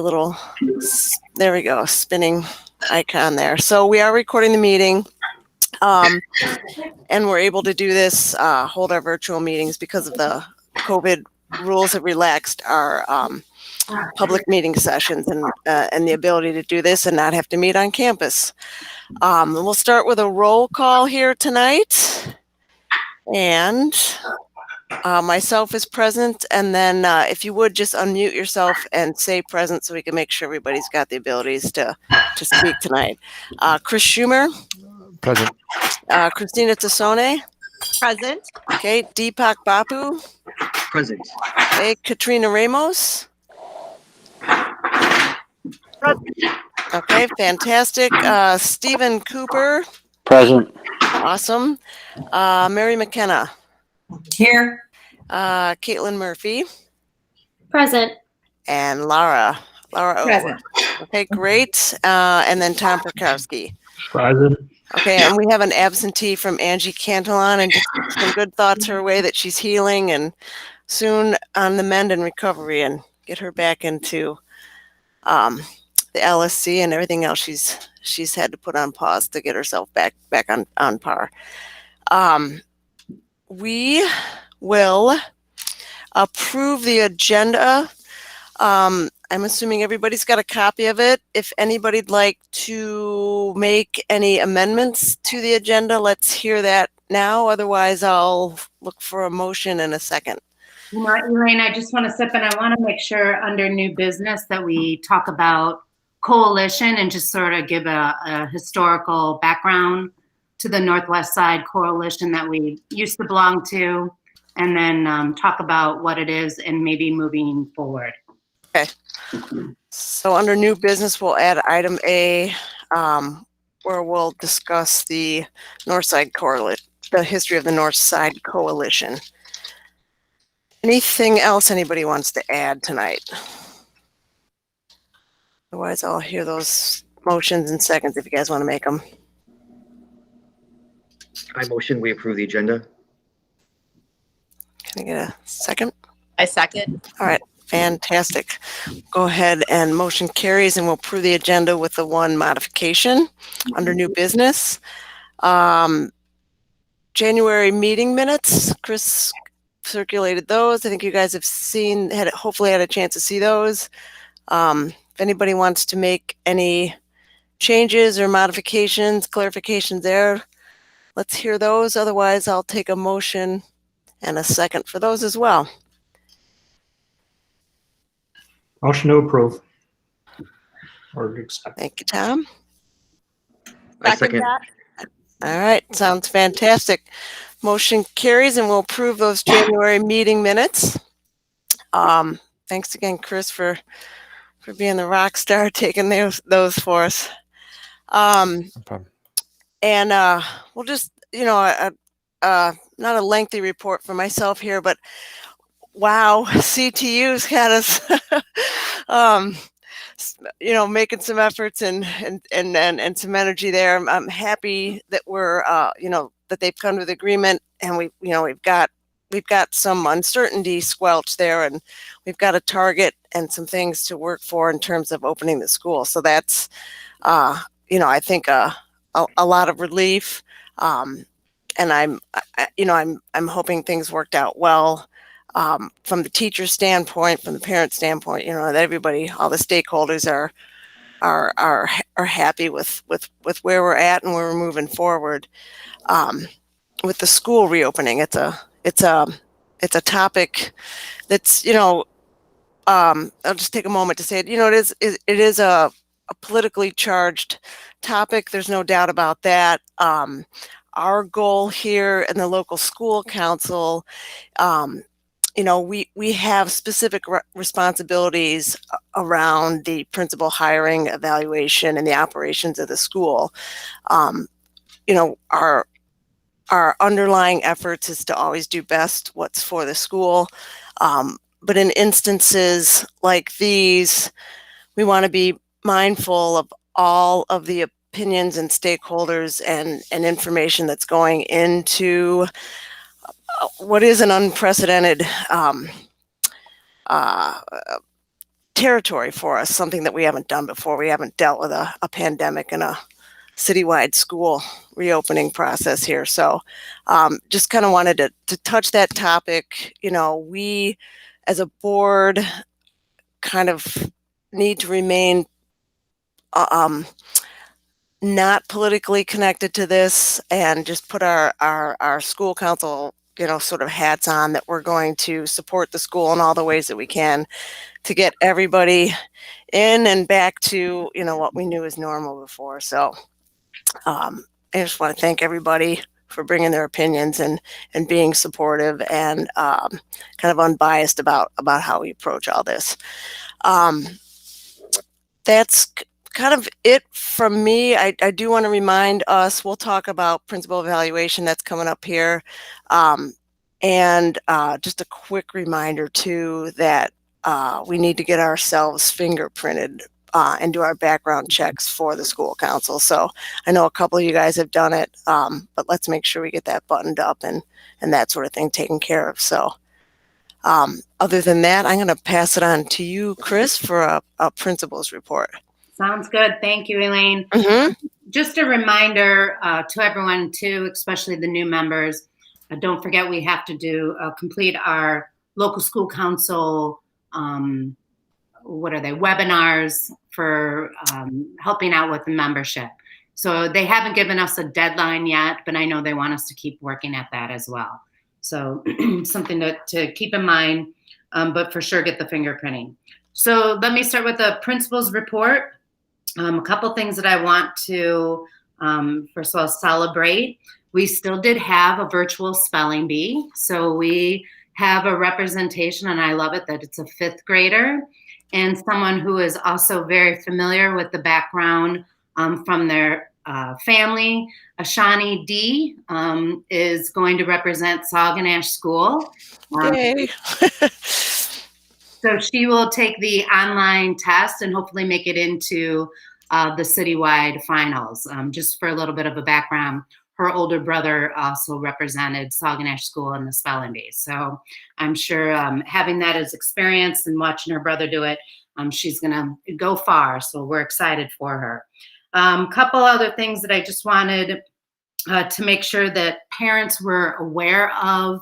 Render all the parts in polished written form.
little, there we go, spinning icon there. So we are recording the meeting, and we're able to do this, hold our virtual meetings because of the COVID rules have relaxed our public meeting sessions and the ability to do this and not have to meet on campus. We'll start with a roll call here tonight. And myself is present, and then if you would just unmute yourself and say present so we can make sure everybody's got the abilities to speak tonight. Chris Schumer. Present. Christina Tassone. Present. Okay, Deepak Bapu. Present. Okay, Katrina Ramos. Present. Okay, fantastic. Stephen Cooper. Present. Awesome. Mary McKenna. Here. Caitlin Murphy. Present. And Laura O. Present. Okay, great. And then Tom Perkowski. Present. Okay, and we have an absentee from Angie Cantillon, and just some good thoughts her way that she's healing and soon on the mend and recovery, and get her back into the LSC and everything else she's had to put on pause to get herself back on par. We will approve the agenda. I'm assuming everybody's got a copy of it. If anybody'd like to make any amendments to the agenda, let's hear that now. Otherwise, I'll look for a motion in a second. You know, Elaine, I just want to step in. I want to make sure under new business that we talk about coalition and just sort of give a historical background to the Northwest Side Coalition that we used to belong to, and then talk about what it is and maybe moving forward. Okay. So under new business, we'll add item A, where we'll discuss the North Side Coalition, the history of the North Side Coalition. Anything else anybody wants to add tonight? Otherwise, I'll hear those motions in seconds if you guys want to make them. I motion we approve the agenda. Can I get a second? I second. All right, fantastic. Go ahead and motion carries, and we'll approve the agenda with the one modification under new business. January meeting minutes, Chris circulated those. I think you guys have hopefully had a chance to see those. If anybody wants to make any changes or modifications, clarifications there, let's hear those. Otherwise, I'll take a motion and a second for those as well. Motion to approve. Or accept. Thank you, Tom. I second. That. All right, sounds fantastic. Motion carries, and we'll approve those January meeting minutes. Thanks again, Chris, for being the rock star, taking those for us. No problem. And we'll just, not a lengthy report for myself here, but wow, CTU's had us, making some efforts and some energy there. I'm happy that we're, that they've come to the agreement, and we've got some uncertainty squelched there, and we've got a target and some things to work for in terms of opening the school. So that's, I think a lot of relief. And I'm hoping things worked out well from the teacher standpoint, from the parent standpoint. That everybody, all the stakeholders are happy with where we're at and where we're moving forward. With the school reopening, it's a topic that's I'll just take a moment to say it. It is a politically charged topic. There's no doubt about that. Our goal here in the local school council, we have specific responsibilities around the principal hiring, evaluation, and the operations of the school. Our underlying efforts is to always do best what's for the school. But in instances like these, we want to be mindful of all of the opinions and stakeholders and information that's going into what is an unprecedented territory for us, something that we haven't done before. We haven't dealt with a pandemic and a citywide school reopening process here. So just kind of wanted to touch that topic. You know, we as a board kind of need to remain not politically connected to this and just put our school council, you know, sort of hats on, that we're going to support the school in all the ways that we can to get everybody in and back to, you know, what we knew as normal before. So I just want to thank everybody for bringing their opinions and being supportive and kind of unbiased about how we approach all this. That's kind of it from me. I do want to remind us, we'll talk about principal evaluation that's coming up here. And just a quick reminder too, that we need to get ourselves fingerprinted and do our background checks for the school council. So I know a couple of you guys have done it, but let's make sure we get that buttoned up and that sort of thing taken care of. So other than that, I'm going to pass it on to you, Chris, for a principal's report. Sounds good. Thank you, Elaine. Just a reminder to everyone too, especially the new members, don't forget we have to complete our local school council, webinars for helping out with the membership. So they haven't given us a deadline yet, but I know they want us to keep working at that as well. So something to keep in mind, but for sure get the fingerprinting. So let me start with the principal's report. A couple things that I want to, first of all, celebrate. We still did have a virtual spelling bee. So we have a representation, and I love it that it's a 5th grader and someone who is also very familiar with the background from their family. Ashani D is going to represent Sauganash School. Yay. So she will take the online test and hopefully make it into the citywide finals. Just for a little bit of a background, her older brother also represented Sauganash School in the spelling bee. So I'm sure having that as experience and watching her brother do it, she's gonna go far. So we're excited for her. Couple other things that I just wanted to make sure that parents were aware of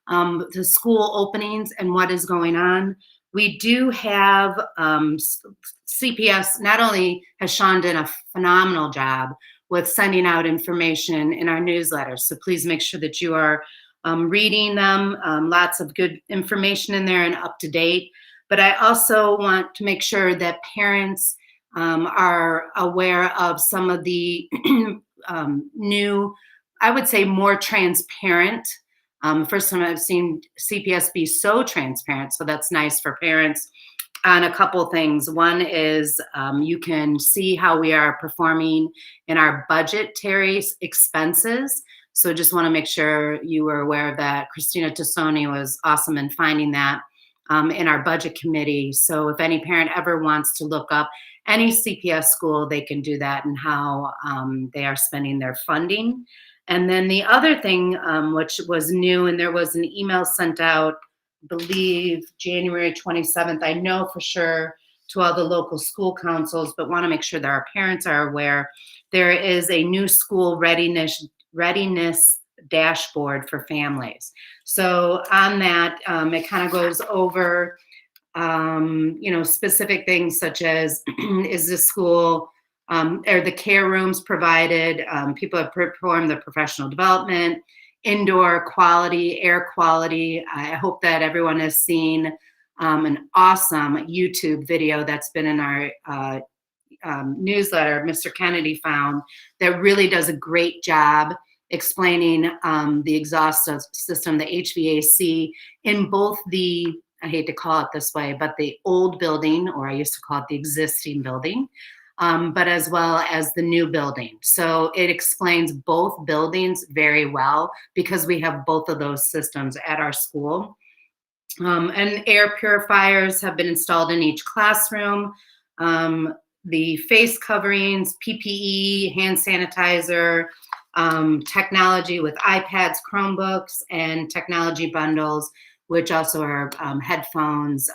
the school openings and what is going on. We do have CPS, not only has Sean done a phenomenal job with sending out information in our newsletters, so please make sure that you are reading them. Lots of good information in there and up to date. But I also want to make sure that parents are aware of some of the new, I would say more transparent. First time I've seen CPS be so transparent, so that's nice for parents on a couple things. One is you can see how we are performing in our budgetary expenses. So just want to make sure you were aware of that. Christina Tassoni was awesome in finding that in our budget committee. So if any parent ever wants to look up any CPS school, they can do that and how they are spending their funding. And then the other thing, which was new, and there was an email sent out, I believe January 27th, I know for sure, to all the local school councils, but want to make sure that our parents are aware. There is a new school readiness dashboard for families. So on that, it kind of goes over, specific things such as, is the school, are the care rooms provided? People have performed the professional development, indoor quality, air quality. I hope that everyone has seen an awesome YouTube video that's been in our newsletter Mr. Kennedy found that really does a great job explaining the exhaust system, the HVAC, in both the, I hate to call it this way, but the old building, or I used to call it the existing building, but as well as the new building. So it explains both buildings very well because we have both of those systems at our school. And air purifiers have been installed in each classroom. The face coverings, PPE, hand sanitizer, technology with iPads, Chromebooks, and technology bundles, which also are headphones,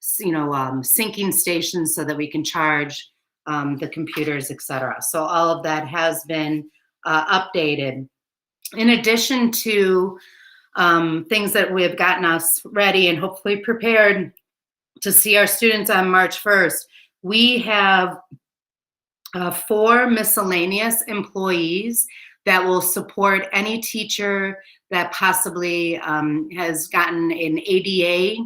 syncing stations so that we can charge the computers, etc. So all of that has been updated. In addition to things that we have gotten us ready and hopefully prepared to see our students on March 1st, we have 4 miscellaneous employees that will support any teacher that possibly has gotten an ADA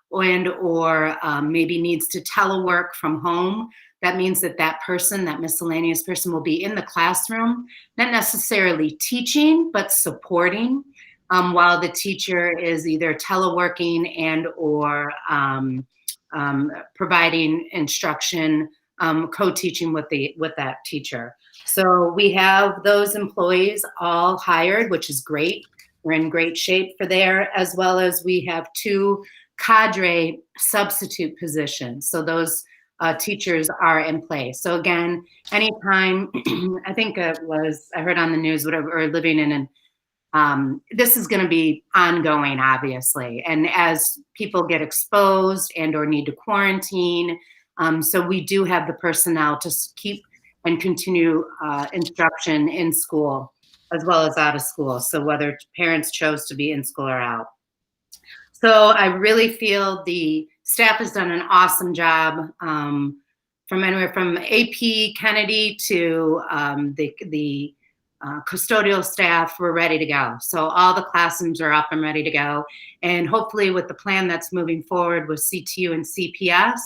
or maybe needs to telework from home. That means that person, that miscellaneous person, will be in the classroom, not necessarily teaching, but supporting while the teacher is either teleworking and or providing instruction, co-teaching with that teacher. So we have those employees all hired, which is great. We're in great shape for there, as well as we have 2 cadre substitute positions. So those teachers are in place. So again, anytime, I think I heard on the news, whatever, or living in this is going to be ongoing, obviously. And as people get exposed and or need to quarantine, so we do have the personnel to keep and continue instruction in school as well as out of school. So whether parents chose to be in school or out. So I really feel the staff has done an awesome job from anywhere from AP Kennedy to the custodial staff. We're ready to go. So all the classrooms are up and ready to go. And hopefully with the plan that's moving forward with CTU and CPS,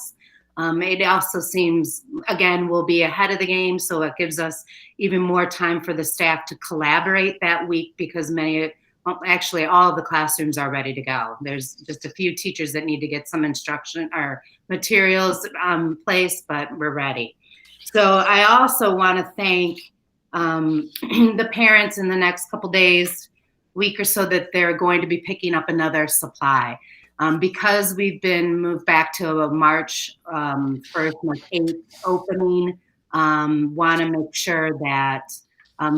it also seems, again, we'll be ahead of the game. So it gives us even more time for the staff to collaborate that week because actually all of the classrooms are ready to go. There's just a few teachers that need to get some instruction or materials placed, but we're ready. So I also want to thank the parents in the next couple days, week or so, that they're going to be picking up another supply. Because we've been moved back to a March 1st, March 8th opening, want to make sure that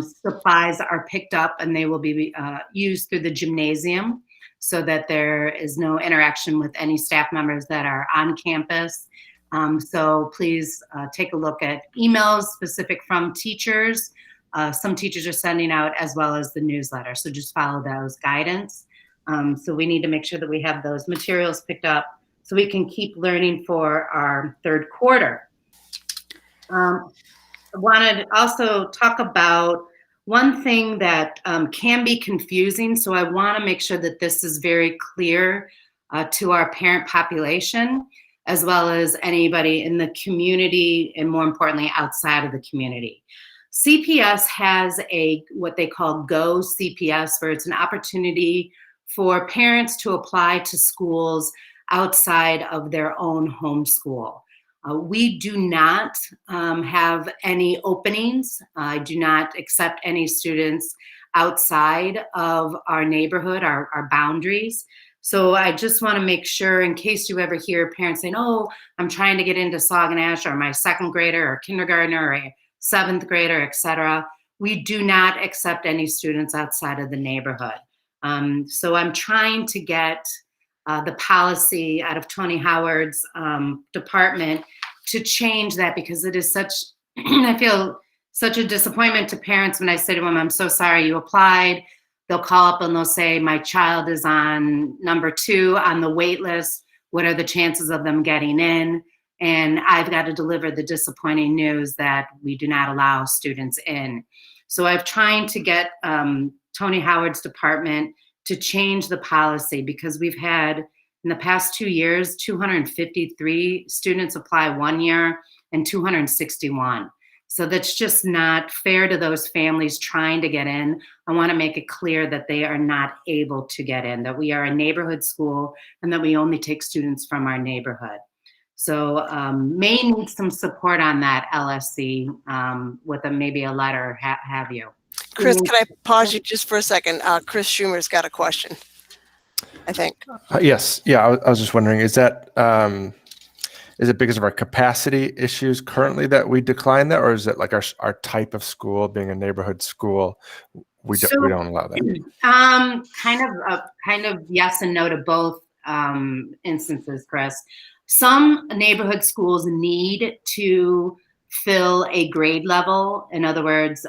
supplies are picked up and they will be used through the gymnasium so that there is no interaction with any staff members that are on campus. So please take a look at emails specific from teachers. Some teachers are sending out as well as the newsletter. So just follow those guidance. So we need to make sure that we have those materials picked up so we can keep learning for our 3rd quarter. I wanted to also talk about one thing that can be confusing. So I want to make sure that this is very clear to our parent population, as well as anybody in the community and more importantly, outside of the community. CPS has what they call Go CPS, where it's an opportunity for parents to apply to schools outside of their own home school. We do not have any openings. I do not accept any students outside of our neighborhood, our boundaries. So I just want to make sure, in case you ever hear parents saying, oh, I'm trying to get into Saguenash, or my 2nd grader or kindergartner or a 7th grader, etc. We do not accept any students outside of the neighborhood. So I'm trying to get the policy out of Tony Howard's department to change that, because it is such, I feel such a disappointment to parents when I say to them, I'm so sorry you applied. They'll call up and they'll say, my child is on number 2 on the wait list. What are the chances of them getting in? And I've got to deliver the disappointing news that we do not allow students in. So I'm trying to get Tony Howard's department to change the policy, because we've had in the past 2 years, 253 students apply 1 year and 261. So that's just not fair to those families trying to get in. I want to make it clear that they are not able to get in, that we are a neighborhood school and that we only take students from our neighborhood. So may need some support on that, LSC, with maybe a letter, have you. Chris, can I pause you just for a second? Chris Schumer's got a question, I think. Yes. Yeah. I was just wondering, is it because of our capacity issues currently that we decline that, or is it like our type of school, being a neighborhood school, we don't allow that? Kind of yes and no to both instances, Chris. Some neighborhood schools need to fill a grade level. In other words,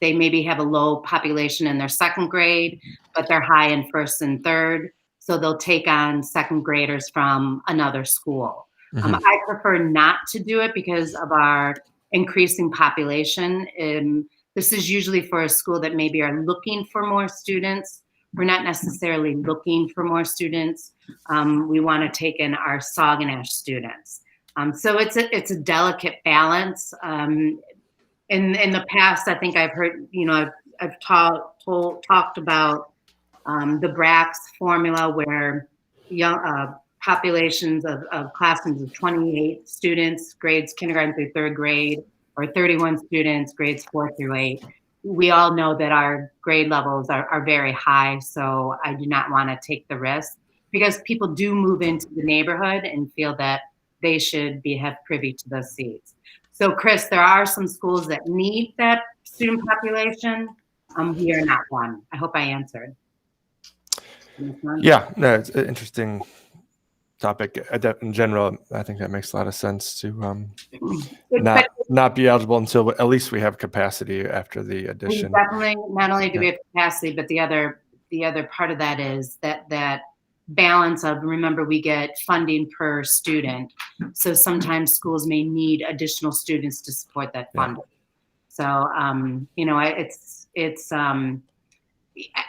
they maybe have a low population in their second grade, but they're high in first and third. So they'll take on second graders from another school. I prefer not to do it because of our increasing population. This is usually for a school that maybe are looking for more students. We're not necessarily looking for more students. We want to take in our Saguenash students. So it's a delicate balance. In the past, I think I've heard, I've talked about the Brax formula, where young populations of classrooms of 28 students, grades kindergarten through third grade, or 31 students, grades 4 through 8. We all know that our grade levels are very high, so I do not want to take the risk, because people do move into the neighborhood and feel that they should have privy to those seats. So Chris, there are some schools that need that student population. We are not one. I hope I answered. Yeah, no, it's an interesting topic. In general, I think that makes a lot of sense to not be eligible until at least we have capacity after the addition. Definitely, not only do we have capacity, but the other part of that is that balance of, remember, we get funding per student. So sometimes schools may need additional students to support that funding. So,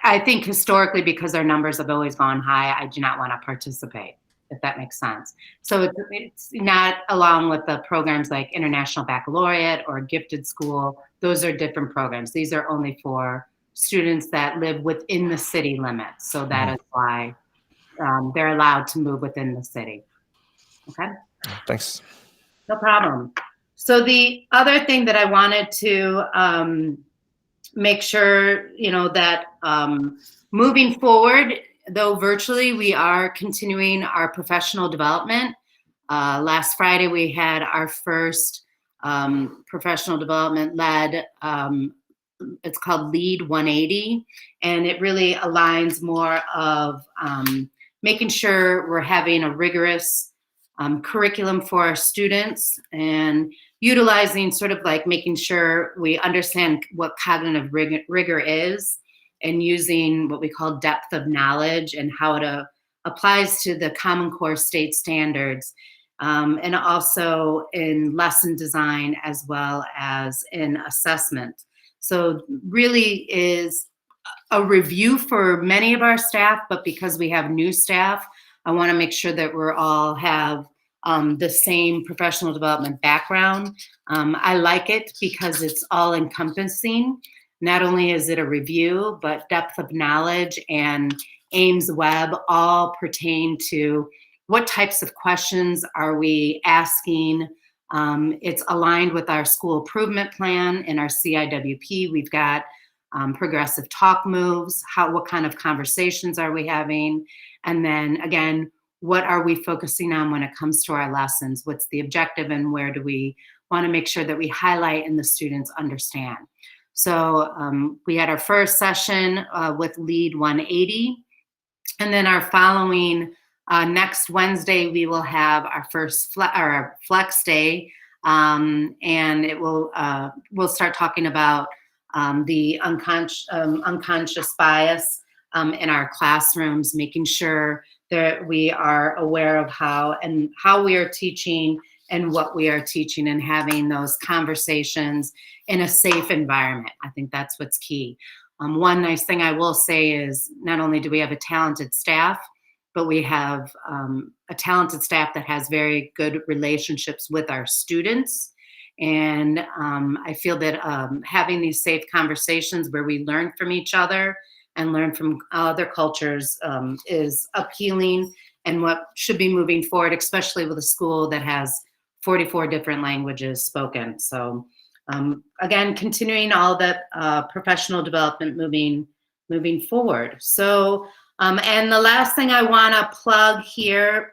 I think historically, because our numbers have always gone high, I do not want to participate, if that makes sense. So it's not along with the programs like International Baccalaureate or Gifted School. Those are different programs. These are only for students that live within the city limits. So that is why they're allowed to move within the city. Okay? Thanks. No problem. So the other thing that I wanted to make sure, that moving forward, though virtually, we are continuing our professional development. Last Friday, we had our first professional development led, it's called Lead 180, and it really aligns more of making sure we're having a rigorous curriculum for our students, and utilizing sort of like making sure we understand what cognitive rigor is, and using what we call depth of knowledge and how it applies to the Common Core state standards, and also in lesson design as well as in assessment. So really is a review for many of our staff, but because we have new staff, I want to make sure that we're all have the same professional development background. I like it because it's all encompassing. Not only is it a review, but depth of knowledge and Ames Web all pertain to what types of questions are we asking. It's aligned with our school improvement plan and our CIWP. We've got progressive talk moves. What kind of conversations are we having? And then again, what are we focusing on when it comes to our lessons? What's the objective, and where do we want to make sure that we highlight and the students understand? So we had our first session with Lead 180, and then our following next Wednesday, we will have our first Flex Day, and it will we'll start talking about the unconscious bias in our classrooms, making sure that we are aware of how we are teaching and what we are teaching, and having those conversations in a safe environment. I think that's what's key. One nice thing I will say is not only do we have a talented staff, but we have a talented staff that has very good relationships with our students. And I feel that having these safe conversations where we learn from each other and learn from other cultures is appealing, and what should be moving forward, especially with a school that has 44 different languages spoken. So again, continuing all that professional development moving forward. So, and the last thing I want to plug here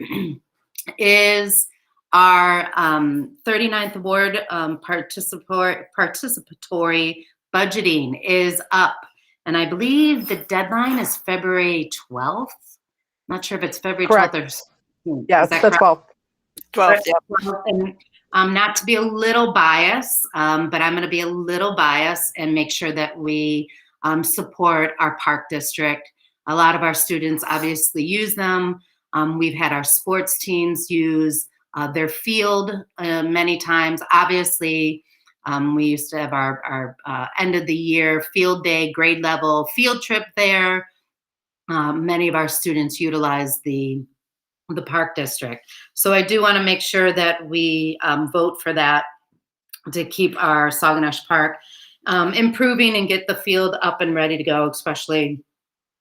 is our 39th award participatory budgeting is up. And I believe the deadline is February 12th. Not sure if it's February 12th or. Yes, the 12th. 12th, yep. And not to be a little biased, but I'm going to be a little biased and make sure that we support our park district. A lot of our students obviously use them. We've had our sports teams use their field many times. Obviously, we used to have our end of the year field day, grade level field trip there. Many of our students utilize the park district. So I do want to make sure that we vote for that to keep our Saguenash Park improving and get the field up and ready to go, especially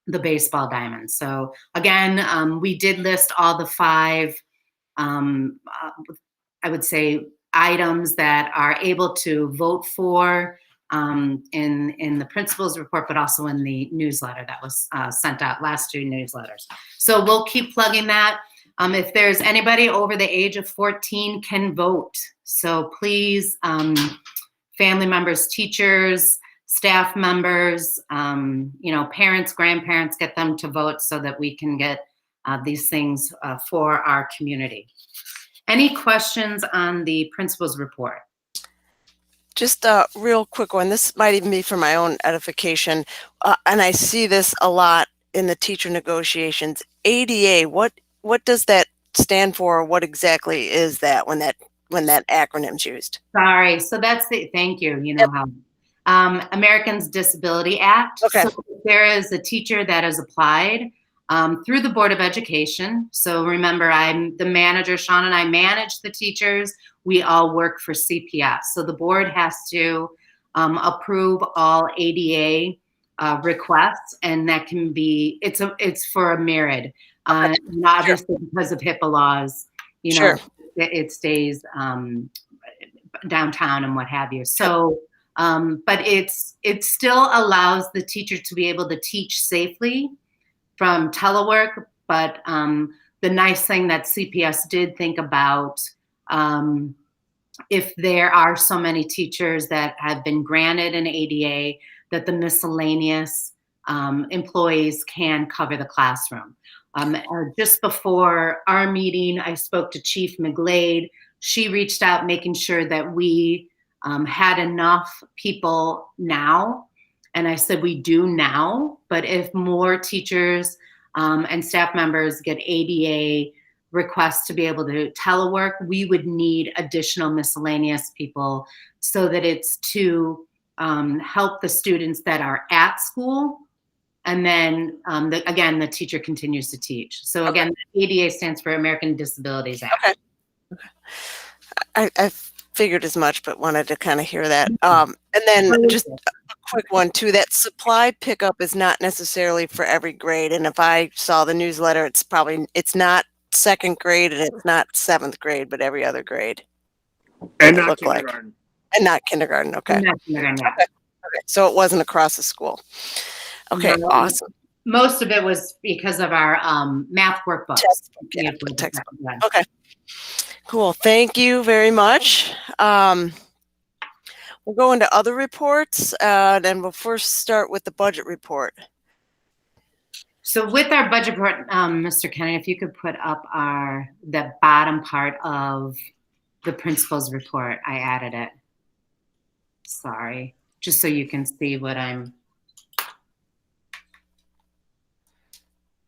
the baseball diamond. So again, we did list all the 5, I would say, items that are able to vote for in the principal's report, but also in the newsletter that was sent out, last 2 newsletters. So we'll keep plugging that. If there's anybody over the age of 14 can vote. So please, family members, teachers, staff members, parents, grandparents, get them to vote so that we can get these things for our community. Any questions on the principal's report? Just a real quick one. This might even be for my own edification. And I see this a lot in the teacher negotiations. ADA, what does that stand for? What exactly is that when that acronym's used? Sorry. So that's thank you. You know how Americans Disability Act. Okay. So there is a teacher that has applied through the Board of Education. So remember, I'm the manager. Sean and I manage the teachers. We all work for CPS. So the board has to approve all ADA requests, and that can be, it's for a merit. Obviously, because of HIPAA laws, it stays downtown and what have you. So, but it still allows the teacher to be able to teach safely from telework. But the nice thing that CPS did think about, if there are so many teachers that have been granted an ADA, that the miscellaneous employees can cover the classroom. Just before our meeting, I spoke to Chief McGlade. She reached out making sure that we had enough people now. And I said, we do now, but if more teachers and staff members get ADA requests to be able to telework, we would need additional miscellaneous people so that it's to help the students that are at school. And then, again, the teacher continues to teach. So again, ADA stands for American Disabilities Act. Okay. I figured as much, but wanted to kind of hear that. And then just a quick one too, that supply pickup is not necessarily for every grade. And if I saw the newsletter, it's not 2nd grade and it's not 7th grade, but every other grade. And not kindergarten. And not kindergarten. Okay. Not kindergarten, yeah. Okay. So it wasn't across the school. Okay, No, awesome. Most of it was because of our math workbooks. Textbook. Okay, cool. Thank you very much. We'll go into other reports, and we'll first start with the budget report. So with our budget report, Mr. Kenny, if you could put up the bottom part of the principal's report, I added it. Sorry, just so you can see what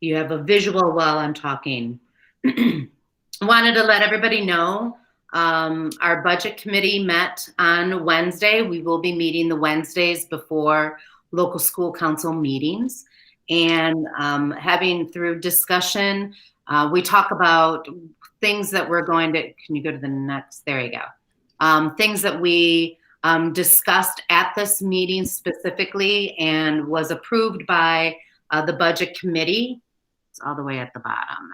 you have a visual while I'm talking. Wanted to let everybody know our budget committee met on Wednesday. We will be meeting the Wednesdays before local school council meetings. And having through discussion, we talk about things that we're going to, can you go to the next, there you go. Things that we discussed at this meeting specifically and was approved by the budget committee. It's all the way at the bottom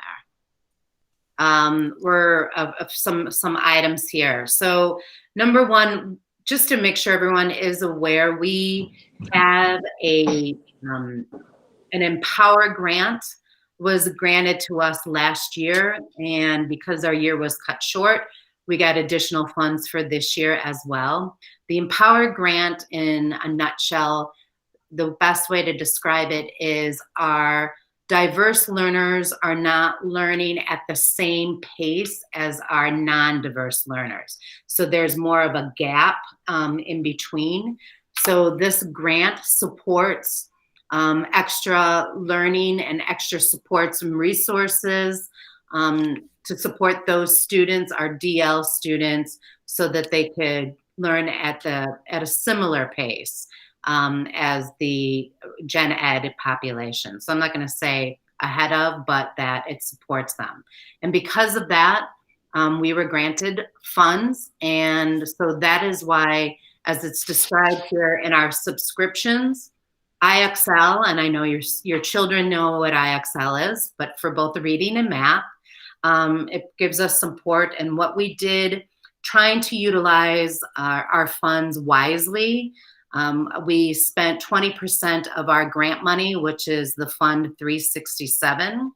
there. We're of some items here. So number one, just to make sure everyone is aware, we have an Empower grant was granted to us last year, and because our year was cut short, we got additional funds for this year as well. The Empower grant, in a nutshell, the best way to describe it is our diverse learners are not learning at the same pace as our non-diverse learners. So there's more of a gap in between. So this grant supports extra learning and extra supports and resources to support those students, our DL students, so that they could learn at a similar pace as the Gen Ed population. So I'm not going to say ahead of, but that it supports them. And because of that, we were granted funds. And so that is why, as it's described here in our subscriptions, IXL, and I know your children know what IXL is, but for both the reading and math, it gives us support. And what we did, trying to utilize our funds wisely, we spent 20% of our grant money, which is the Fund 367.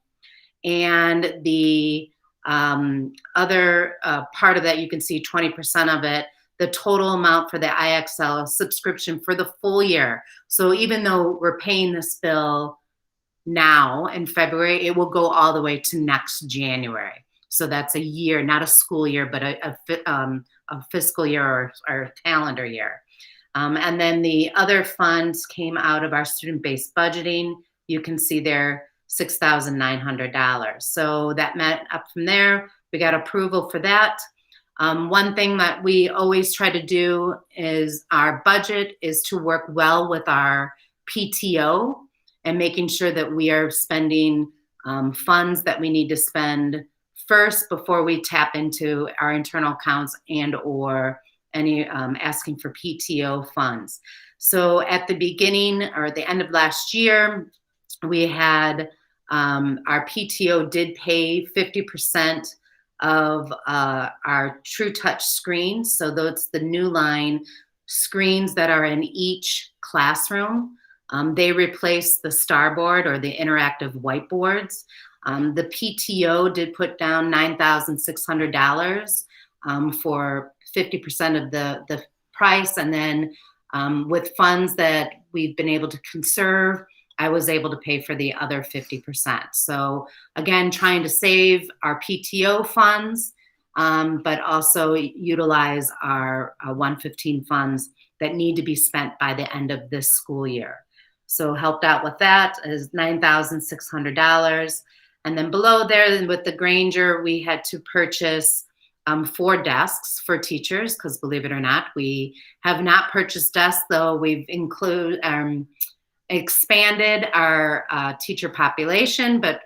And the other part of that, you can see 20% of it, the total amount for the IXL subscription for the full year. So even though we're paying this bill now in February, it will go all the way to next January. So that's a year, not a school year, but a fiscal year or calendar year. And then the other funds came out of our student-based budgeting. You can see there $6,900. So that meant up from there, we got approval for that. One thing that we always try to do is our budget is to work well with our PTO and making sure that we are spending funds that we need to spend first before we tap into our internal accounts and or any asking for PTO funds. So at the beginning or the end of last year, we had our PTO did pay 50% of our True Touch screens. So that's the new line screens that are in each classroom. They replace the Starboard or the interactive whiteboards. The PTO did put down $9,600 for 50% of the price. And then with funds that we've been able to conserve, I was able to pay for the other 50%. So again, trying to save our PTO funds, but also utilize our 115 funds that need to be spent by the end of this school year. So helped out with that is $9,600. And then below there with the Granger, we had to purchase 4 desks for teachers, because believe it or not, we have not purchased desks, though we've expanded our teacher population, but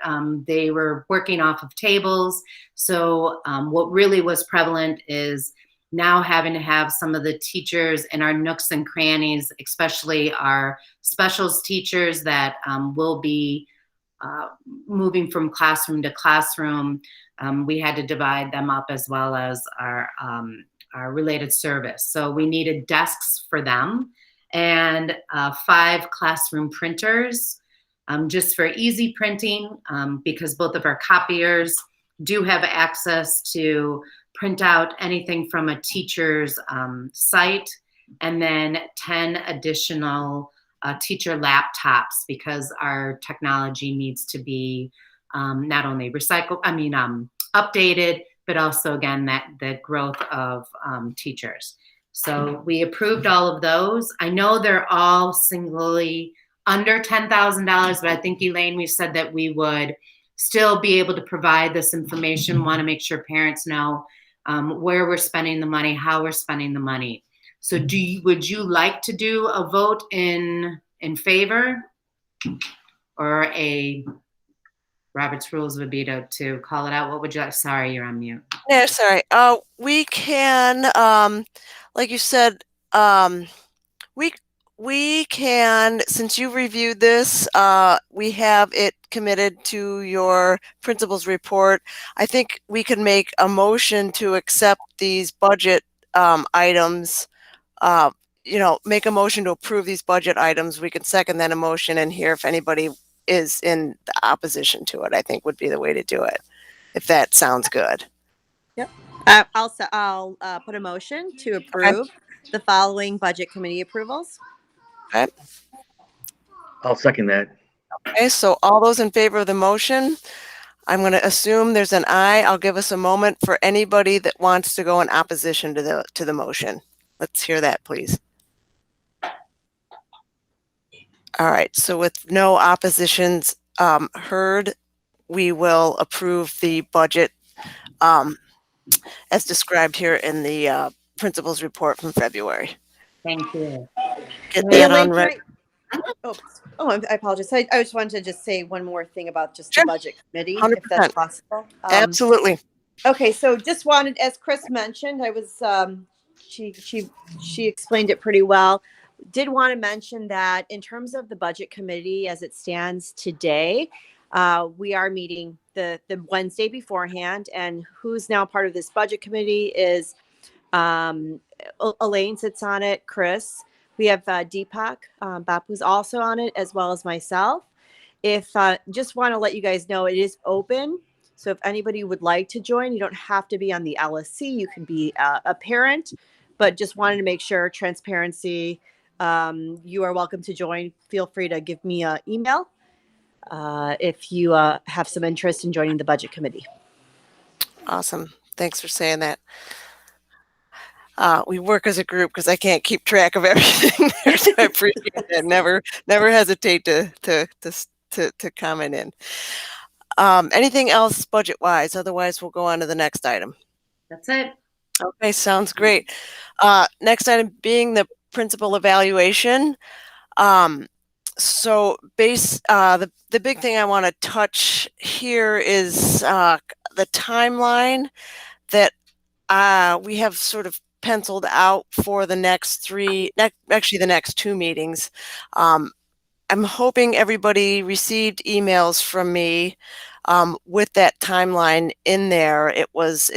they were working off of tables. So what really was prevalent is now having to have some of the teachers in our nooks and crannies, especially our specials teachers that will be moving from classroom to classroom. We had to divide them up, as well as our related service. So we needed desks for them and 5 classroom printers just for easy printing, because both of our copiers do have access to print out anything from a teacher's site, and then 10 additional teacher laptops, because our technology needs to be not only updated, but also, again, the growth of teachers. So we approved all of those. I know they're all singly under $10,000, but I think, Elaine, we said that we would still be able to provide this information. Want to make sure parents know where we're spending the money, how we're spending the money. So would you like to do a vote in favor, or a Robert's rules would be to call it out? What would you like? Sorry, you're on mute. Yeah, sorry. We can, like you said, we can, since you reviewed this, we have it committed to your principal's report. I think we could make a motion to accept these budget items. Make a motion to approve these budget items. We can second that motion and hear if anybody is in the opposition to it. I think would be the way to do it, if that sounds good. Yep. I'll put a motion to approve the following budget committee approvals. Okay. I'll second that. Okay, so all those in favor of the motion, I'm going to assume there's an aye. I'll give us a moment for anybody that wants to go in opposition to the motion. Let's hear that, please. All right, so with no oppositions heard, we will approve the budget as described here in the principal's report from February. Thank you. Get Hey, that on Elaine, can record. I apologize. I just wanted to just say one more thing about just the Sure. budget committee, 100%. if that's possible. Absolutely. Okay, so just wanted, as Chris mentioned, I was she explained it pretty well. Did want to mention that in terms of the budget committee as it stands today, we are meeting the Wednesday beforehand, and who's now part of this budget committee is Elaine sits on it, Chris. We have Deepak Bapu's also on it, as well as myself. If just want to let you guys know, it is open. So if anybody would like to join, you don't have to be on the LSC. You can be a parent, but just wanted to make sure transparency. You are welcome to join. Feel free to give me an email if you have some interest in joining the budget committee. Awesome. Thanks for saying that. We work as a group because I can't keep track of everything there, so I appreciate that. Never hesitate to comment in. Anything else budget wise? Otherwise, we'll go on to the next item. That's it. Okay, sounds great. Next item being the principal evaluation. So the big thing I want to touch here is the timeline that we have sort of penciled out for the next the next two meetings. I'm hoping everybody received emails from me with that timeline in there. It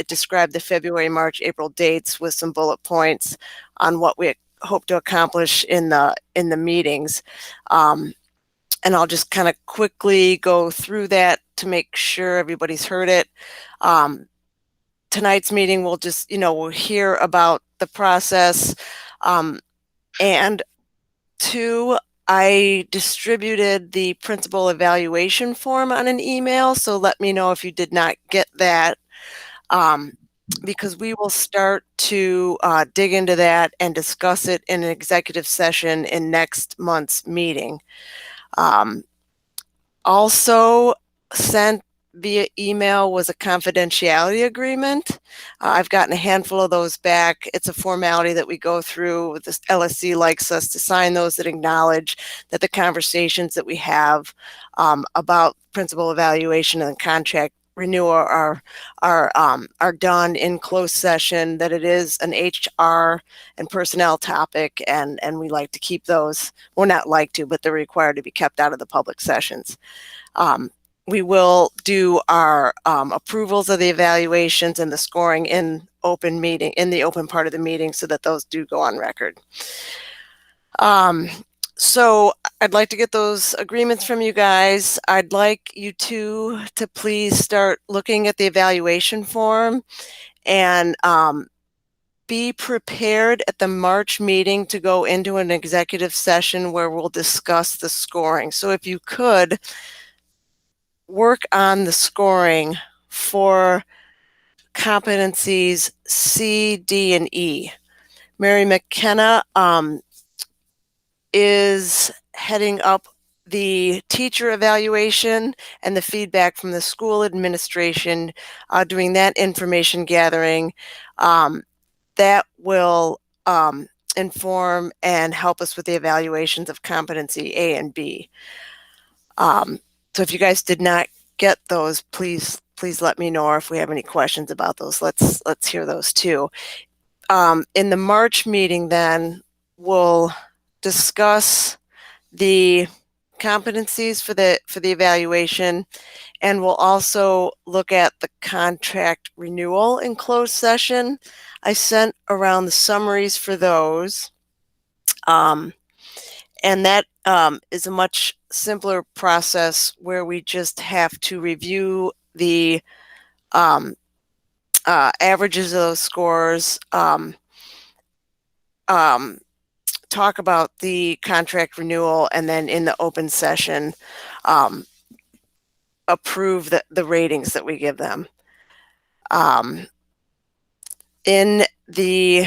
described the February, March, April dates with some bullet points on what we hope to accomplish in the meetings. And I'll just kind of quickly go through that to make sure everybody's heard it. Tonight's meeting, we'll hear about the process. And two, I distributed the principal evaluation form on an email, so let me know if you did not get that, because we will start to dig into that and discuss it in an executive session in next month's meeting. Also sent via email was a confidentiality agreement. I've gotten a handful of those back. It's a formality that we go through. The LSC likes us to sign those that acknowledge that the conversations that we have about principal evaluation and contract renewal are done in closed session, that it is an HR and personnel topic, and we like to keep those, well, not like to, but they're required to be kept out of the public sessions. We will do our approvals of the evaluations and the scoring in the open part of the meeting, so that those do go on record. So I'd like to get those agreements from you guys. I'd like you to please start looking at the evaluation form, and be prepared at the March meeting to go into an executive session where we'll discuss the scoring. So if you could work on the scoring for competencies C, D, and E. Mary McKenna is heading up the teacher evaluation and the feedback from the school administration, doing that information gathering. That will inform and help us with the evaluations of competency A and B. So if you guys did not get those, please let me know, or if we have any questions about those, let's hear those too. In the March meeting, then we'll discuss the competencies for the evaluation, and we'll also look at the contract renewal in closed session. I sent around the summaries for those. And that is a much simpler process, where we just have to review the averages of those scores, talk about the contract renewal, and then in the open session, approve the ratings that we give them. In the,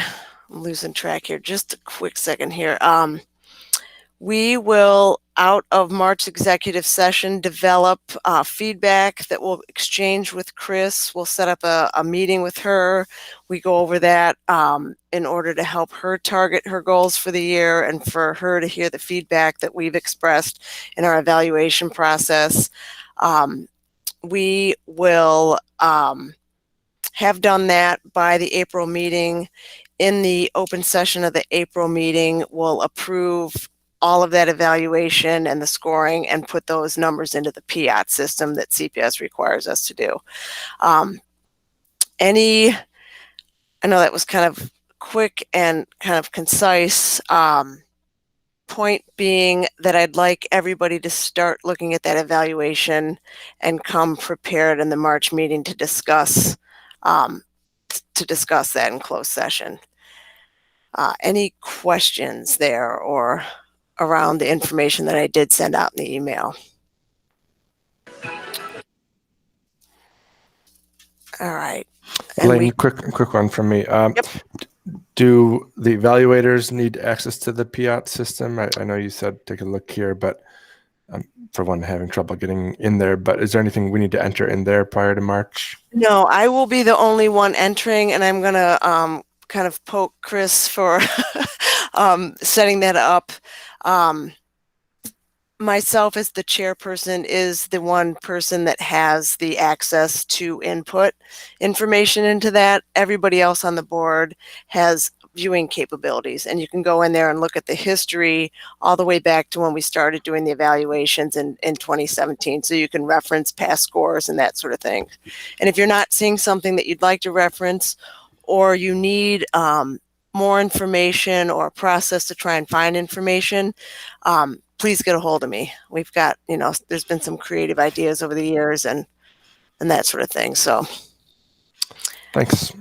I'm losing track here, just a quick second here. We will, out of March executive session, develop feedback that we'll exchange with Chris. We'll set up a meeting with her. We go over that in order to help her target her goals for the year and for her to hear the feedback that we've expressed in our evaluation process. We will have done that by the April meeting. In the open session of the April meeting, we'll approve all of that evaluation and the scoring and put those numbers into the PIAT system that CPS requires us to do. I know that was kind of quick and kind of concise. Point being that I'd like everybody to start looking at that evaluation and come prepared in the March meeting to discuss that in closed session. Any questions there or around the information that I did send out in the email? All right. Elaine, quick one from me. Yep. Do the evaluators need access to the PIAT system? I know you said take a look here, but for one, having trouble getting in there. But is there anything we need to enter in there prior to March? No, I will be the only one entering, and I'm going to kind of poke Chris for setting that up. Myself as the chairperson is the one person that has the access to input information into that. Everybody else on the board has viewing capabilities, and you can go in there and look at the history all the way back to when we started doing the evaluations in 2017. So you can reference past scores and that sort of thing. And if you're not seeing something that you'd like to reference, or you need more information or a process to try and find information, please get a hold of me. We've got, there's been some creative ideas over the years and that sort of thing. So thanks.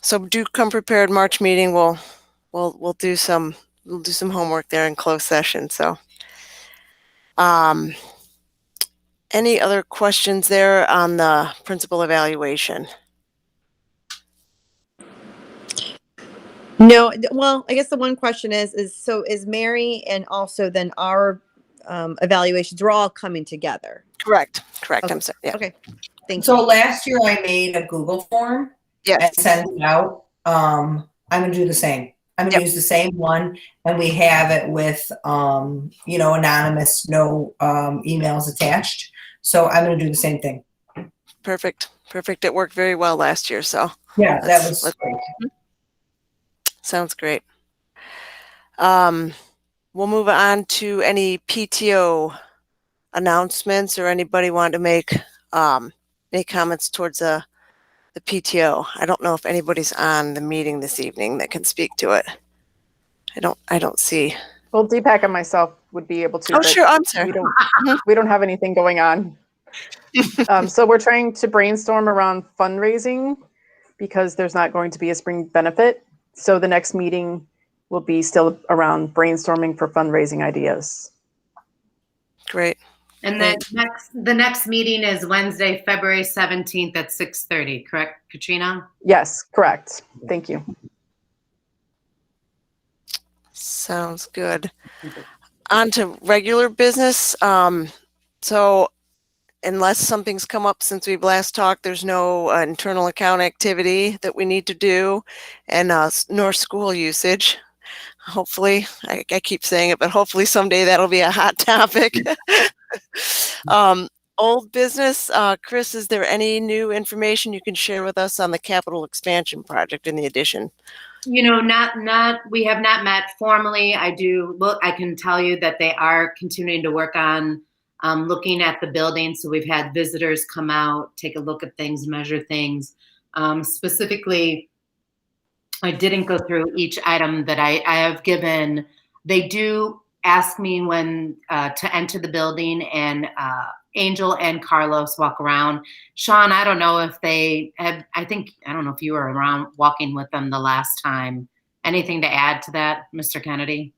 So do come prepared. March meeting. We'll do some homework there in closed session. So, any other questions there on the principal evaluation? No, well, I guess the one question is Mary and also then our evaluations are all coming together. Correct. Okay. I'm sorry. Yeah. Okay. Thank you. So last year I made a Google form and Yes. sent it out. I'm going to do the same. I'm going to use the same one, and we have it with, anonymous, no emails attached. So I'm going to do the same thing. Perfect. It worked very well last year. So Yeah, that was great. Sounds great. We'll move on to any PTO announcements, or anybody want to make comments towards the PTO. I don't know if anybody's on the meeting this evening that can speak to it. I don't see. Well, Deepak and myself would be able to. Oh, sure. I'm sorry. We don't have anything going on. So we're trying to brainstorm around fundraising because there's not going to be a spring benefit. So the next meeting will be still around brainstorming for fundraising ideas. Great. And then the next meeting is Wednesday, February 17th at 6:30, correct, Katrina? Yes, correct. Thank you. Sounds good. On to regular business. So unless something's come up since we've last talked, there's no internal account activity that we need to do, and nor school usage. Hopefully, I keep saying it, but hopefully someday that'll be a hot topic. Old business, Chris, is there any new information you can share with us on the capital expansion project in the addition? We have not met formally. I can tell you that they are continuing to work on looking at the building. So we've had visitors come out, take a look at things, measure things. Specifically, I didn't go through each item that I have given. They do ask me when to enter the building and Angel and Carlos walk around. Sean, I don't know if they had, I don't know if you were around walking with them the last time. Anything to add to that, Mr. Kennedy?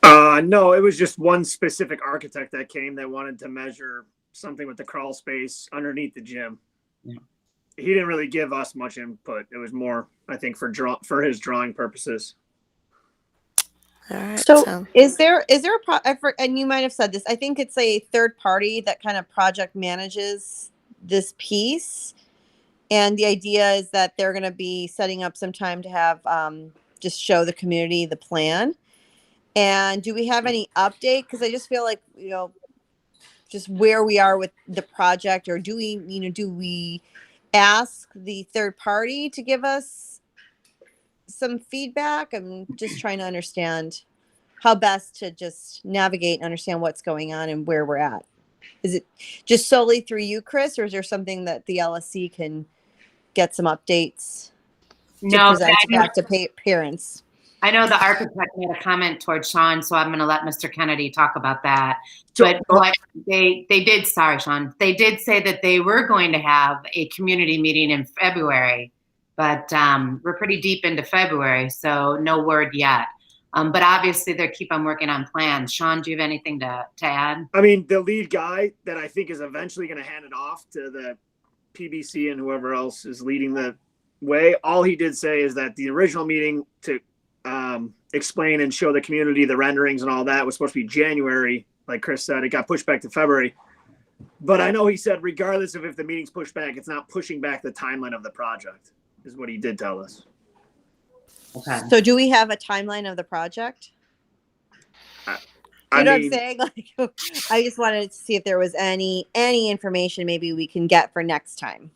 No, it was just one specific architect that came that wanted to measure something with the crawl space underneath the gym. Yeah. He didn't really give us much input. It was more, I think, for his drawing purposes. All right. So is there and you might have said this, I think it's a third party that kind of project manages this piece. And the idea is that they're going to be setting up some time to have just show the community the plan. And do we have any update? Because I just feel like, just where we are with the project, or do we ask the third party to give us some feedback? I'm just trying to understand how best to just navigate and understand what's going on and where we're at. Is it just solely through you, Chris, or is there something that the LSC can get some updates to present back to parents? I know the architect made a comment towards Sean, so I'm going to let Mr. Kennedy talk about that. But what they did, sorry, Sean, they did say that they were going to have a community meeting in February, but we're pretty deep into February, so no word yet. But obviously they keep on working on plans. Sean, do you have anything to add? I mean, the lead guy that I think is eventually going to hand it off to the PBC and whoever else is leading the way, all he did say is that the original meeting to explain and show the community the renderings and all that was supposed to be January. Like Chris said, it got pushed back to February. But I know he said, regardless of if the meeting's pushed back, it's not pushing back the timeline of the project, is what he did tell us. Okay. So do we have a timeline of the project? What I'm saying? Like, I just wanted to see if there was any information maybe we can get for next time.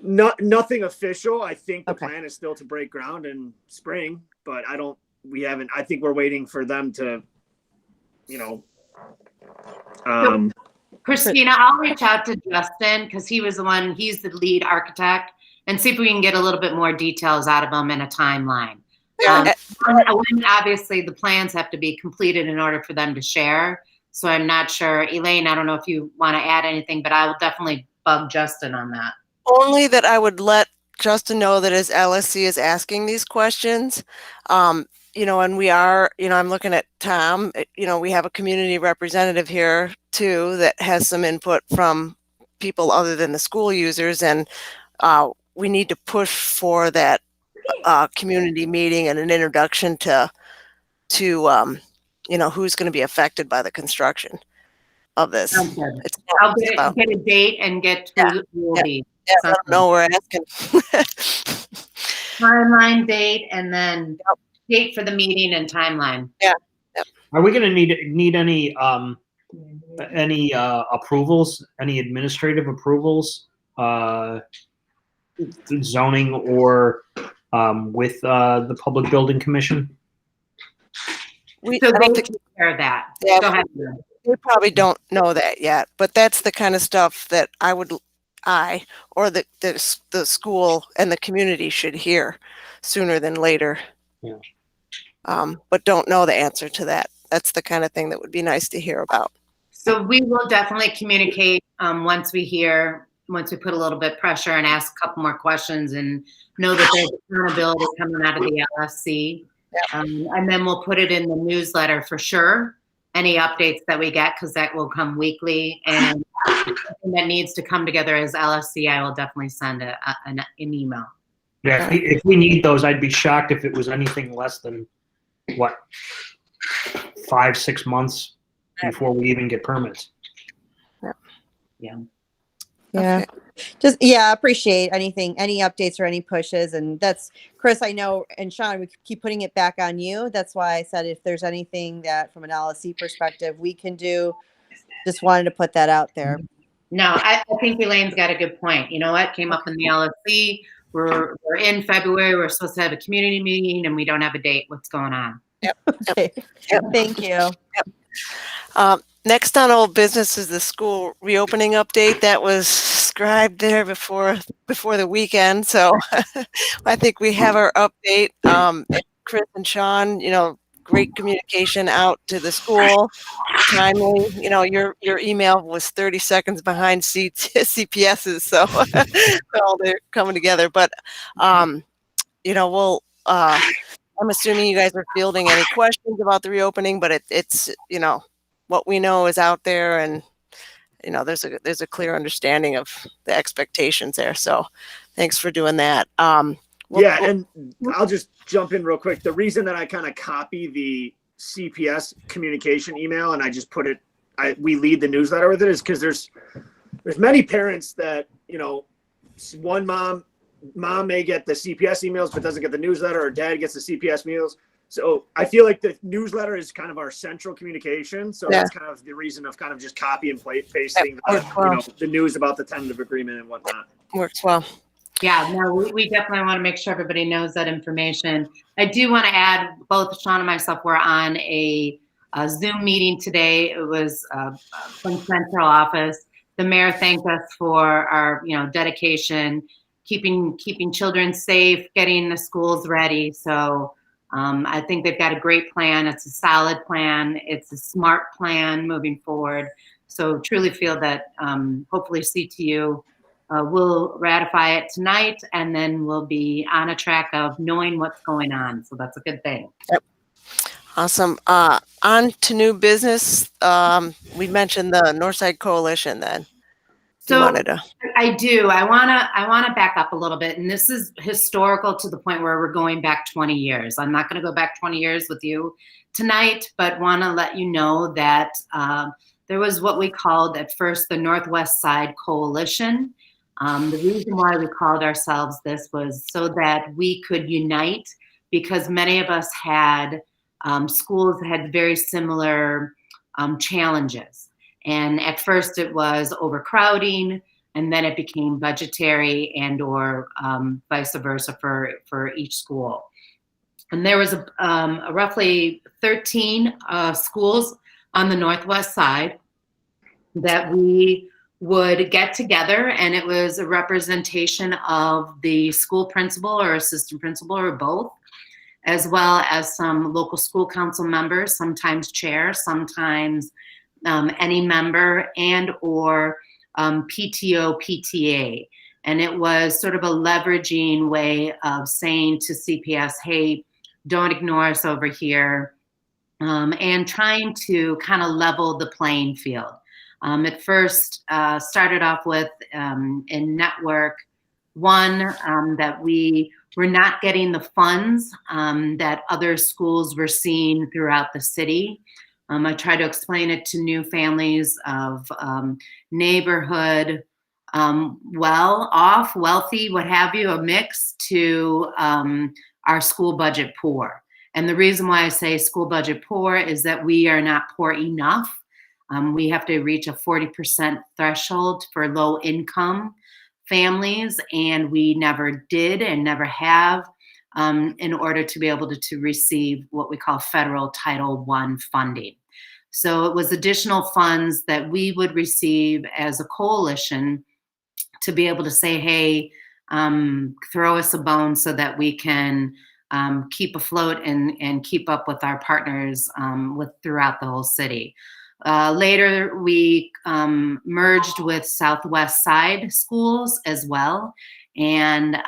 Nothing official. I think the plan is still to break ground in spring, but I think we're waiting for them to, Christina, I'll reach out to Justin because he's the lead architect, and see if we can get a little bit more details out of him in a timeline. Obviously the plans have to be completed in order for them to share. So I'm not sure. Elaine, I don't know if you want to add anything, but I will definitely bug Justin on that. Only that I would let Justin know that his LSC is asking these questions. And we are, I'm looking at Tom, we have a community representative here too that has some input from people other than the school users. And we need to push for that community meeting and an introduction to who's going to be affected by the construction of this. I'll get a date and get who will be. I don't know. We're asking. Timeline, date, and then date for the meeting and timeline. Yeah. Are we going to need any approvals, any administrative approvals, zoning or with the Public Building Commission? So they take care of that. Yeah, go ahead. We probably don't know that yet, but that's the kind of stuff that or the school and the community should hear sooner than later. Yeah. But don't know the answer to that. That's the kind of thing that would be nice to hear about. So we will definitely communicate once we put a little bit pressure and ask a couple more questions and know that there's accountability coming out of the LSC. And then we'll put it in the newsletter for sure. Any updates that we get, because that will come weekly, and something that needs to come together as LSC, I will definitely send an email. Yeah, if we need those, I'd be shocked if it was anything less than 5-6 months before we even get permits. Yeah. Yeah. Just, appreciate any updates or any pushes. And that's, Chris, I know, and Sean, we keep putting it back on you. That's why I said if there's anything that from an LSC perspective we can do, just wanted to put that out there. No, I think Elaine's got a good point. You know what? Came up in the LSC. We're in February. We're supposed to have a community meeting and we don't have a date. What's going on? Yep. Okay. Yep. Thank you. Yep. Next on old business is the school reopening update that was scribed there before the weekend. So I think we have our update. Chris and Sean, great communication out to the school, timely. You know, your email was 30 seconds behind CPS's, so well, they're coming together. But you know, we'll. I'm assuming you guys are fielding any questions about the reopening, but it's you know, what we know is out there, and you know, there's a clear understanding of the expectations there. So, thanks for doing that. Yeah, and I'll just jump in real quick. The reason that I kind of copy the CPS communication email and I just put it, we lead the newsletter with it, is because there's many parents that, you know, one mom may get the CPS emails but doesn't get the newsletter, or dad gets the CPS emails. So I feel like the newsletter is kind of our central communication. So that's kind of the reason of kind of just copy and pasting the news about the tentative agreement and whatnot. Works well. Yeah, no, we definitely want to make sure everybody knows that information. I do want to add, both Sean and myself were on a Zoom meeting today. It was from central office. The mayor thanked us for our, you know, dedication, keeping children safe, getting the schools ready. So I think they've got a great plan. It's a solid plan. It's a smart plan moving forward. So truly feel that hopefully CTU we'll ratify it tonight, and then we'll be on a track of knowing what's going on. So that's a good thing. Yep. Awesome. On to new business. We mentioned the Northside Coalition then. So I do. I wanna back up a little bit, and this is historical to the point where we're going back 20 years. I'm not going to go back 20 years with you tonight, but want to let you know that there was what we called at first the Northwest Side Coalition. The reason why we called ourselves this was so that we could unite, because many of us had schools that had very similar challenges. And at first it was overcrowding, and then it became budgetary and or vice versa for each school. And there was a roughly 13 schools on the Northwest Side that we would get together, and it was a representation of the school principal or assistant principal or both, as well as some local school council members, sometimes chair, sometimes any member, and or PTO, PTA. And it was sort of a leveraging way of saying to CPS, hey, don't ignore us over here, and trying to kind of level the playing field. At first started off with in network one, that we were not getting the funds that other schools were seeing throughout the city. I try to explain it to new families of neighborhood, well off, wealthy, what have you, a mix, to our school budget poor. And the reason why I say school budget poor is that we are not poor enough. We have to reach a 40% threshold for low income families, and we never did and never have in order to be able to receive what we call federal Title I funding. So it was additional funds that we would receive as a coalition to be able to say, hey, throw us a bone so that we can keep afloat and keep up with our partners throughout the whole city. Later, we merged with Southwest Side schools as well. And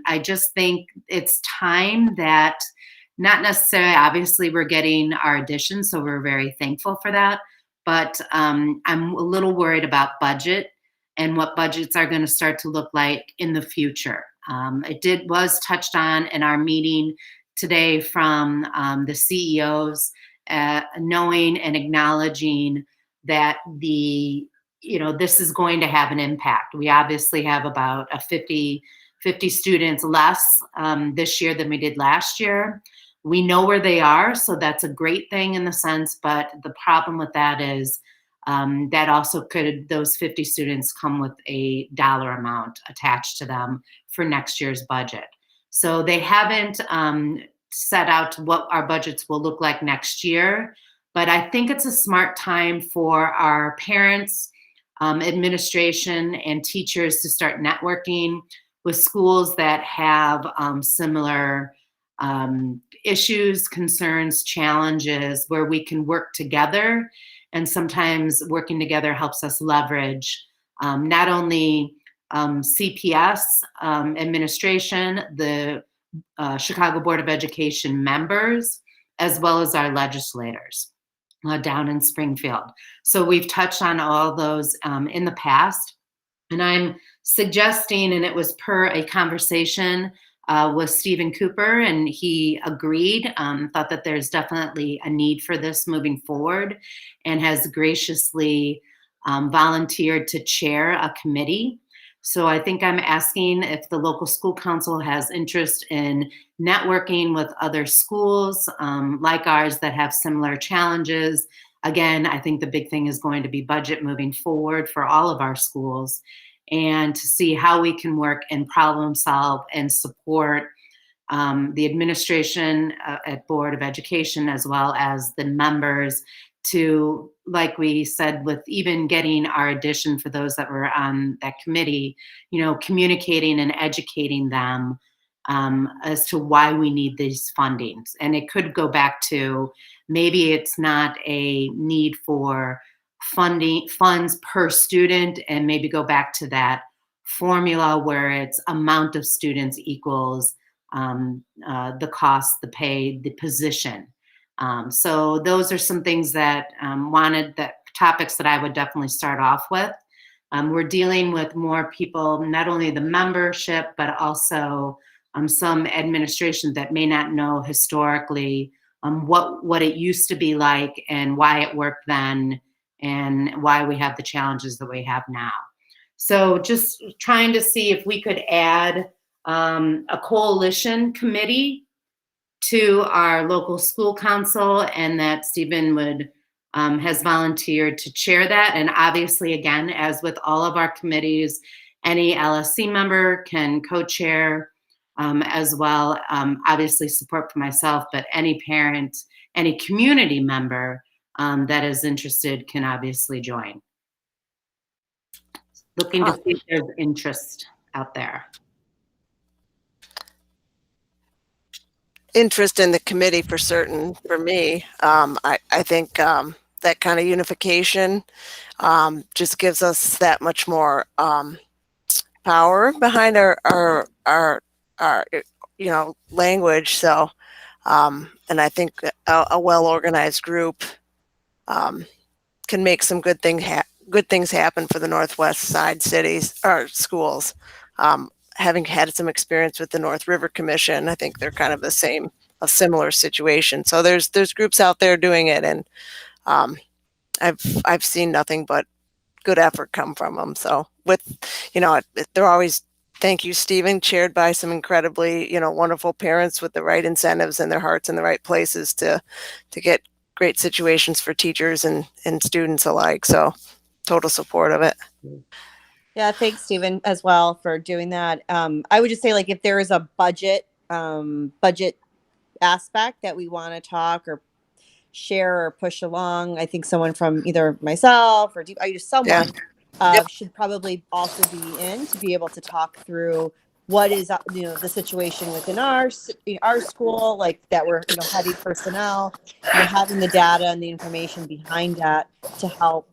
I just think it's time that, not necessarily, obviously, we're getting our additions, so we're very thankful for that. But I'm a little worried about budget and what budgets are going to start to look like in the future. It was touched on in our meeting today from the CEOs, knowing and acknowledging that this is going to have an impact. We obviously have about 50 students less this year than we did last year. We know where they are, so that's a great thing in the sense, but the problem with that is that also those 50 students come with a dollar amount attached to them for next year's budget. So they haven't set out what our budgets will look like next year, but I think it's a smart time for our parents, administration, and teachers to start networking with schools that have similar issues, concerns, challenges where we can work together. And sometimes working together helps us leverage not only CPS administration, the Chicago Board of Education members, as well as our legislators down in Springfield. So we've touched on all those in the past. And I'm suggesting, and it was per a conversation with Stephen Cooper, and he agreed, thought that there's definitely a need for this moving forward, and has graciously volunteered to chair a committee. So I think I'm asking if the local school council has interest in networking with other schools like ours that have similar challenges. Again, I think the big thing is going to be budget moving forward for all of our schools, and to see how we can work and problem solve and support the administration at Board of Education, as well as the members, to, like we said, with even getting our addition for those that were on that committee, communicating and educating them as to why we need these fundings. And it could go back to, maybe it's not a need for funds per student, and maybe go back to that formula where it's amount of students equals the cost, the pay, the position. So those are some things that topics that I would definitely start off with. We're dealing with more people, not only the membership, but also some administration that may not know historically what it used to be like and why it worked then, and why we have the challenges that we have now. So just trying to see if we could add a coalition committee to our local school council, and that Stephen has volunteered to chair that. And obviously, again, as with all of our committees, any LSC member can co-chair as well. Obviously support for myself, but any parent, any community member that is interested can obviously join. Looking to see if there's interest out there. Interest in the committee for certain for me. I think that kind of unification just gives us that much more power behind our language. So and I think a well-organized group can make some good things happen for the Northwest Side cities or schools. Having had some experience with the North River Commission, I think they're kind of a similar situation. So there's groups out there doing it, and I've seen nothing but good effort come from them. So they're always, thank you, Stephen, chaired by some incredibly, wonderful parents with the right incentives and their hearts in the right places to get great situations for teachers and students alike. So total support of it. Yeah, thanks, Stephen, as well for doing that. I would just say, like, if there is a budget aspect that we want to talk or share or push along, I think someone from either myself or someone should probably also be in to be able to talk through what is the situation within our school, like that we're heavy personnel, having the data and the information behind that to help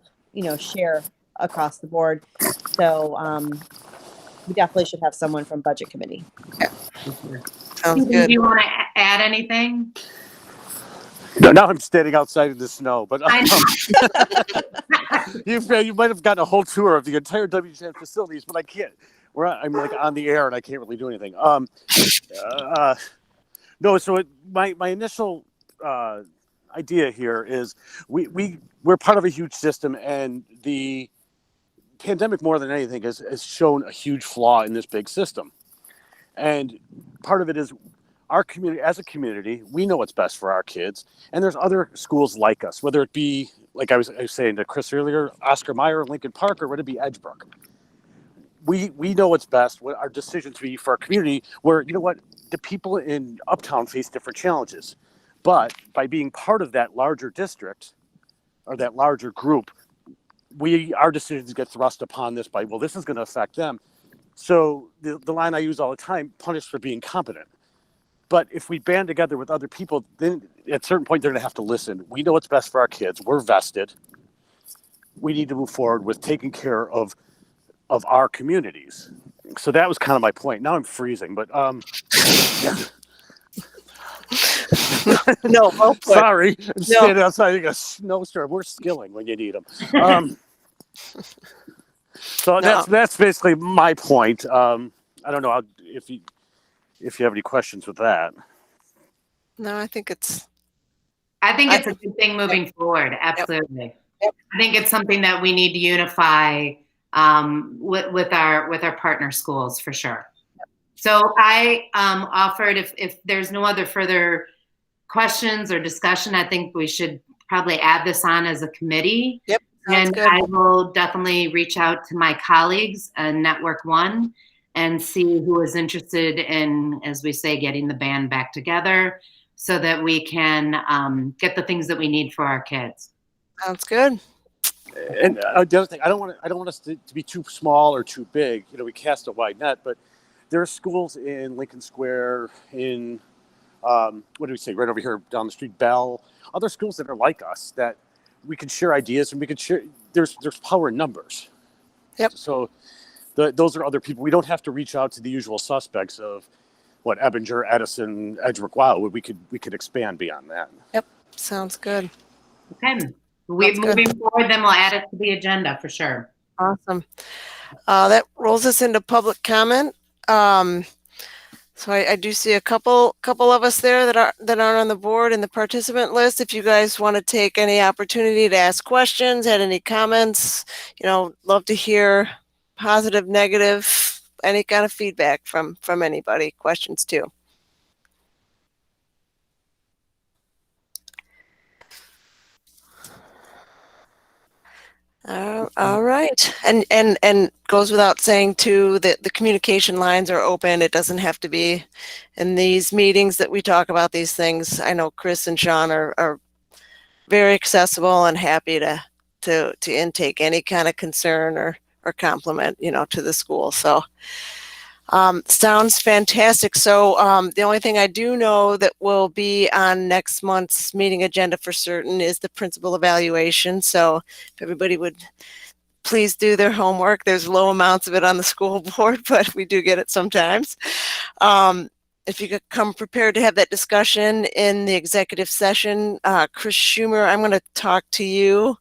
share across the board. So we definitely should have someone from budget committee. Sounds good. Do you want to add anything? No, now I'm standing outside in the snow, but you might have gotten a whole tour of the entire WGN facilities, but I can't. I'm like on the air and I can't really do anything. No, so my initial idea here is we're part of a huge system, and the pandemic, more than anything, has shown a huge flaw in this big system. And part of it is our community, as a community, we know what's best for our kids. And there's other schools like us, whether it be, like I was saying to Chris earlier, Oscar Mayer, Lincoln Park, or whether it be Edgebrook. We know what's best, what our decisions be for our community, where, the people in Uptown face different challenges. But by being part of that larger district or that larger group, our decisions get thrust upon this by, well, this is going to affect them. So the line I use all the time, punished for being competent. But if we band together with other people, then at a certain point they're going to have to listen. We know what's best for our kids. We're vested. We need to move forward with taking care of our communities. So that was kind of my point. Now I'm freezing, but yeah. No, well put. Sorry, I'm standing outside in a snowstorm. We're skilling when you need them. So that's basically my point. I don't know if you have any questions with that. No, I think it's a good thing moving forward. Absolutely. Yep. I think it's something that we need to unify with our partner schools for sure. So I offered if there's no other further questions or discussion, I think we should probably add this on as a committee. Yep. And good. I will definitely reach out to my colleagues in Network One and see who is interested in, as we say, getting the band back together so that we can get the things that we need for our kids. Sounds good. And the other thing, I don't want us to be too small or too big. We cast a wide net, but there are schools in Lincoln Square, in what do we say, right over here down the street, Bell, other schools that are like us that we can share ideas and we can share. There's power in numbers. Yep. So those are other people. We don't have to reach out to the usual suspects of what Ebinger, Edison, Edgeworth. Wow, we could expand beyond that. Yep. Sounds good. Okay. Moving forward, then we'll add it to the agenda for sure. Awesome. That rolls us into public comment. So I do see a couple of us there that aren't on the board in the participant list. If you guys want to take any opportunity to ask questions, had any comments, love to hear positive, negative, any kind of feedback from anybody. Questions too. All right. And goes without saying too that the communication lines are open. It doesn't have to be in these meetings that we talk about these things. I know Chris and Sean are very accessible and happy to intake any kind of concern or compliment, to the school. So sounds fantastic. So the only thing I do know that will be on next month's meeting agenda for certain is the principal evaluation. So if everybody would please do their homework. There's low amounts of it on the school board, but we do get it sometimes. If you could come prepared to have that discussion in the executive session, Chris Schumer, I'm going to talk to you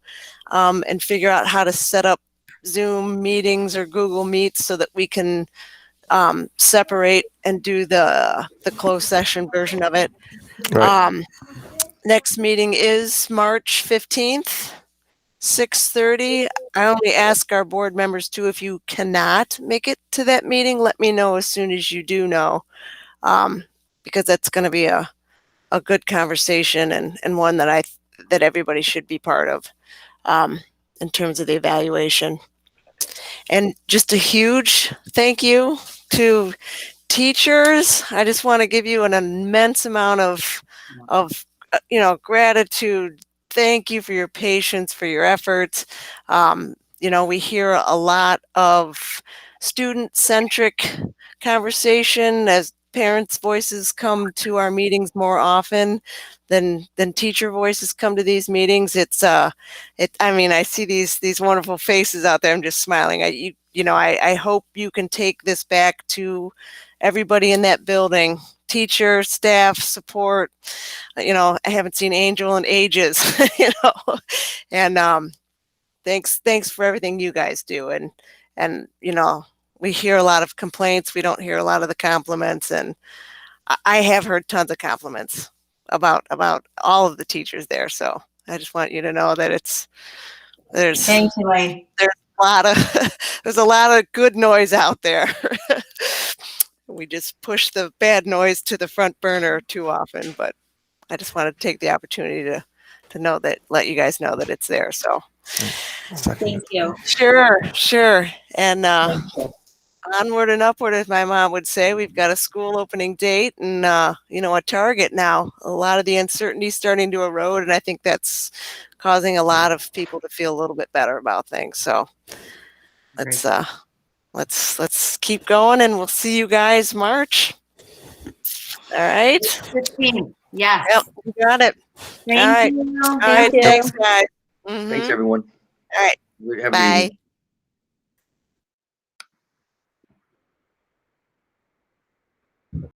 and figure out how to set up Zoom meetings or Google Meets so that we can separate and do the closed session version of it. Right. Next meeting is March 15th, 6:30. I only ask our board members too, if you cannot make it to that meeting, let me know as soon as you do know, because that's going to be a good conversation and one that everybody should be part of in terms of the evaluation. And just a huge thank you to teachers. I just want to give you an immense amount of gratitude. Thank you for your patience, for your efforts. We hear a lot of student-centric conversation as parents' voices come to our meetings more often than teacher voices come to these meetings. I see these wonderful faces out there. I'm just smiling. I hope you can take this back to everybody in that building, teacher, staff, support. I haven't seen Angel in ages, and thanks for everything you guys do. And we hear a lot of complaints. We don't hear a lot of the compliments, and I have heard tons of compliments about all of the teachers there. So I just want you to know that there's Thank you, Elaine. there's a lot of good noise out there. We just push the bad noise to the front burner too often, but I just want to take the opportunity to let you guys know that it's there. So Thank you. Sure. And onward and upward, as my mom would say. We've got a school opening date and a target now. A lot of the uncertainty starting to erode, and I think that's causing a lot of people to feel a little bit better about things. So let's keep going, and we'll see you guys March. All right. 15. Yes. Yep, you got it. Thank All right. you. All right. you. Thanks, guys. Thanks, Mhm. everyone. All right. Have a good Bye. evening.